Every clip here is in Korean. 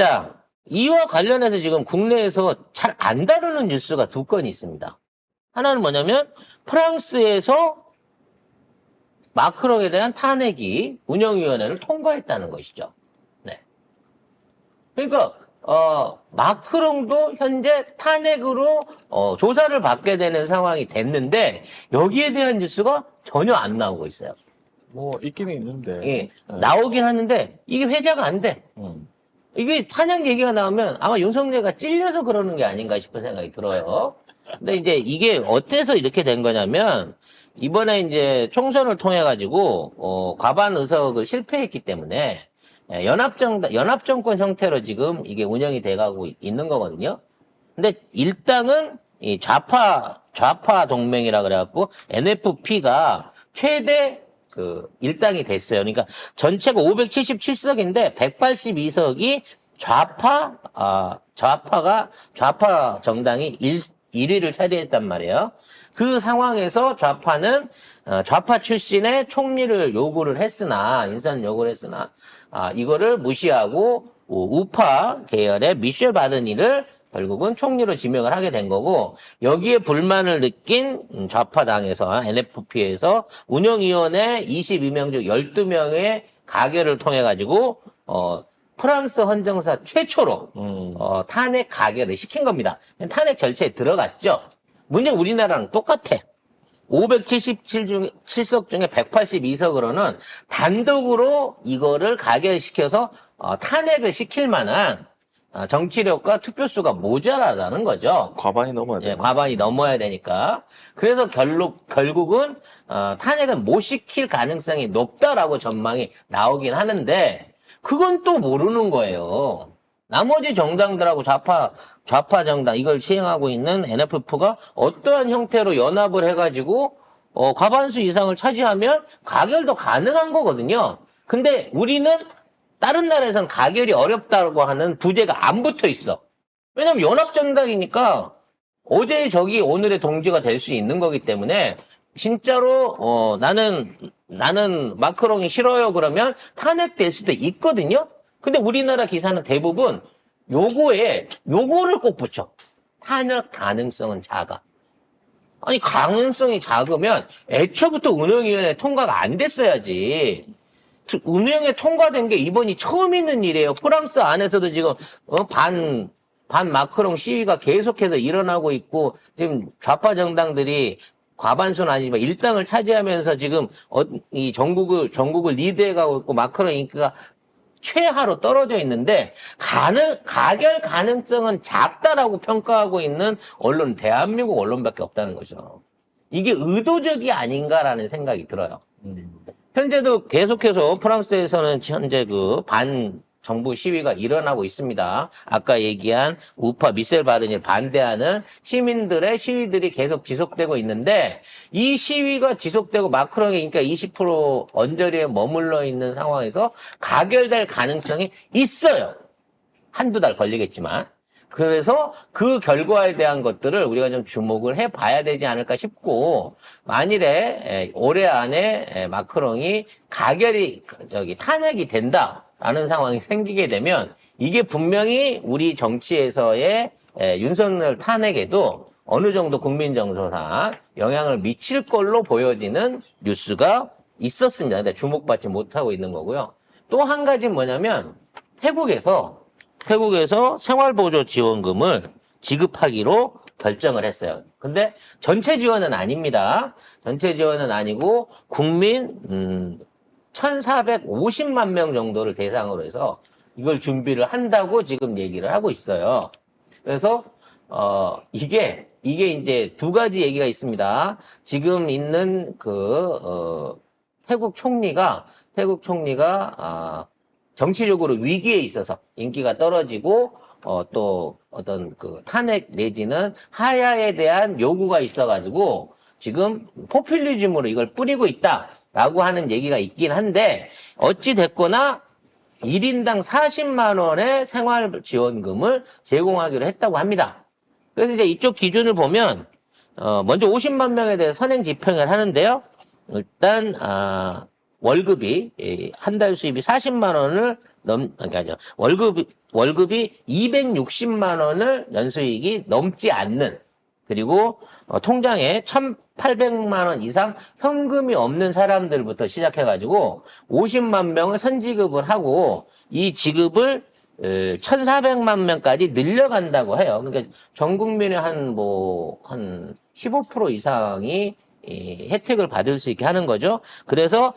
자, 이와 관련해서 지금 국내에서 잘 안 다루는 뉴스가 두 건이 있습니다. 하나는 뭐냐면 프랑스에서 마크롱에 대한 탄핵이 운영위원회를 통과했다는 것이죠. 네. 그러니까 마크롱도 현재 탄핵으로 조사를 받게 되는 상황이 됐는데 여기에 대한 뉴스가 전혀 안 나오고 있어요. 뭐 있기는 있는데. 예, 나오긴 하는데 이게 회자가 안 돼. 이게 탄핵 얘기가 나오면 아마 윤석열가 찔려서 그러는 게 아닌가 싶은 생각이 들어요. 근데 이제 이게 어때서 이렇게 된 거냐면 이번에 이제 총선을 통해 가지고 과반 의석을 실패했기 때문에 연합정권 형태로 지금 이게 운영이 돼가고 있는 거거든요. 근데 일당은 이 좌파 동맹이라 그래갖고 NFP가 최대 그 일당이 됐어요. 그러니까 전체가 577석인데 182석이 좌파 정당이 1위를 차지했단 말이에요. 그 상황에서 좌파는 좌파 출신의 총리를 인선 요구를 했으나 이거를 무시하고 우파 계열의 미셸 바르니를 결국은 총리로 지명을 하게 된 거고 여기에 불만을 느낀 좌파당에서 NFP에서 운영위원회 22명 중 12명의 가결을 통해 가지고 프랑스 헌정사 최초로 탄핵 가결을 시킨 겁니다. 탄핵 절차에 들어갔죠. 문제 우리나라랑 똑같아. 577석 중에 182석으로는 단독으로 이거를 가결시켜서 탄핵을 시킬 만한 정치력과 투표수가 모자라다는 거죠. 과반이 넘어야 돼. 예, 과반이 넘어야 되니까. 그래서 결국은 탄핵은 못 시킬 가능성이 높다라고 전망이 나오긴 하는데 그건 또 모르는 거예요. 나머지 정당들하고 좌파 정당 이걸 시행하고 있는 NFP가 어떠한 형태로 연합을 해가지고 과반수 이상을 차지하면 가결도 가능한 거거든요. 근데 우리는 다른 나라에선 가결이 어렵다고 하는 부제가 안 붙어 있어. 왜냐면 연합정당이니까 어제의 적이 오늘의 동지가 될 수 있는 거기 때문에 진짜로 나는 마크롱이 싫어요 그러면 탄핵될 수도 있거든요. 근데 우리나라 기사는 대부분 요거를 꼭 붙여. 탄핵 가능성은 작아. 아니 가능성이 작으면 애초부터 운영위원회 통과가 안 됐어야지. 운영에 통과된 게 이번이 처음 있는 일이에요. 프랑스 안에서도 지금 반 마크롱 시위가 계속해서 일어나고 있고 지금 좌파 정당들이 과반수는 아니지만 일당을 차지하면서 지금 이 전국을 리드해가고 있고 마크롱 인기가 최하로 떨어져 있는데 가결 가능성은 작다라고 평가하고 있는 언론 대한민국 언론밖에 없다는 거죠. 이게 의도적이 아닌가라는 생각이 들어요. 현재도 계속해서 프랑스에서는 현재 그 반정부 시위가 일어나고 있습니다. 아까 얘기한 우파 미셸 바르니를 반대하는 시민들의 시위들이 계속 지속되고 있는데 이 시위가 지속되고 마크롱의 인기가 20% 언저리에 머물러 있는 상황에서 가결될 가능성이 있어요. 한두 달 걸리겠지만. 그래서 그 결과에 대한 것들을 우리가 좀 주목을 해봐야 되지 않을까 싶고 만일에 올해 안에 마크롱이 탄핵이 된다라는 상황이 생기게 되면 이게 분명히 우리 정치에서의 윤석열 탄핵에도 어느 정도 국민 정서상 영향을 미칠 걸로 보여지는 뉴스가 있었습니다. 근데 주목받지 못하고 있는 거고요. 또 한 가지는 뭐냐면 태국에서 생활보조 지원금을 지급하기로 결정을 했어요. 근데 전체 지원은 아닙니다. 전체 지원은 아니고 국민 1,450만 명 정도를 대상으로 해서 이걸 준비를 한다고 지금 얘기를 하고 있어요. 그래서 이게 이제 두 가지 얘기가 있습니다. 지금 있는 태국 총리가 정치적으로 위기에 있어서 인기가 떨어지고 또 어떤 그 탄핵 내지는 하야에 대한 요구가 있어가지고 지금 포퓰리즘으로 이걸 뿌리고 있다라고 하는 얘기가 있긴 한데 어찌 됐거나 1인당 40만 원의 생활지원금을 제공하기로 했다고 합니다. 그래서 이제 이쪽 기준을 보면 먼저 50만 명에 대해 선행 집행을 하는데요. 일단 월급이 한 달 수입이 40만 원을 그러니까 월급이 260만 원을 연수익이 넘지 않는, 그리고 통장에 1,800만 원 이상 현금이 없는 사람들부터 시작해가지고 50만 명을 선지급을 하고 이 지급을 1,400만 명까지 늘려간다고 해요. 그러니까 전 국민의 한 15% 이상이 이 혜택을 받을 수 있게 하는 거죠. 그래서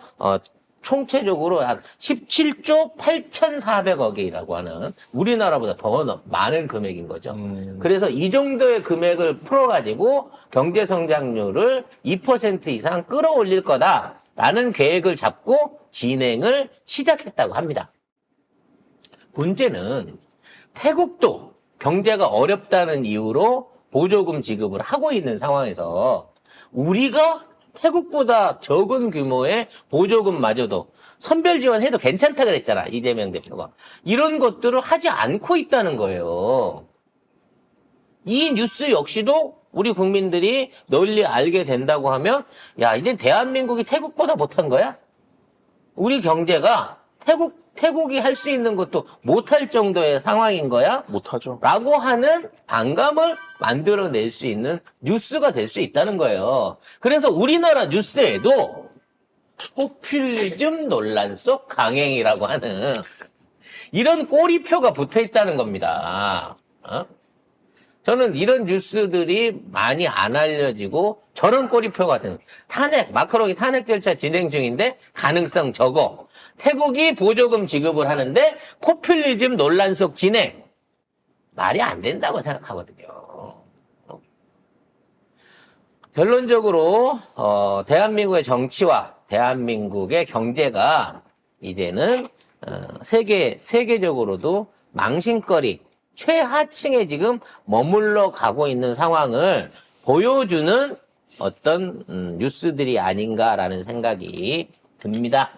총체적으로 한 17조 8,400억이라고 하는 우리나라보다 더 많은 금액인 거죠. 그래서 이 정도의 금액을 풀어가지고 경제 성장률을 2% 이상 끌어올릴 거다라는 계획을 잡고 진행을 시작했다고 합니다. 문제는 태국도 경제가 어렵다는 이유로 보조금 지급을 하고 있는 상황에서 우리가 태국보다 적은 규모의 보조금마저도 선별 지원해도 괜찮다 그랬잖아, 이재명 대표가. 이런 것들을 하지 않고 있다는 거예요. 이 뉴스 역시도 우리 국민들이 널리 알게 된다고 하면, 야, 이제 대한민국이 태국보다 못한 거야? 우리 경제가 태국이 할 수 있는 것도 못할 정도의 상황인 거야? 못하죠. 라고 하는 반감을 만들어낼 수 있는 뉴스가 될 수 있다는 거예요. 그래서 우리나라 뉴스에도 포퓰리즘 논란 속 강행이라고 하는 이런 꼬리표가 붙어 있다는 겁니다. 저는 이런 뉴스들이 많이 안 알려지고 저런 꼬리표 같은 마크롱이 탄핵 절차 진행 중인데 가능성 적어. 태국이 보조금 지급을 하는데 포퓰리즘 논란 속 진행. 말이 안 된다고 생각하거든요. 결론적으로 대한민국의 정치와 대한민국의 경제가 이제는 세계적으로도 망신거리, 최하층에 지금 머물러 가고 있는 상황을 보여주는 어떤 뉴스들이 아닌가라는 생각이 듭니다.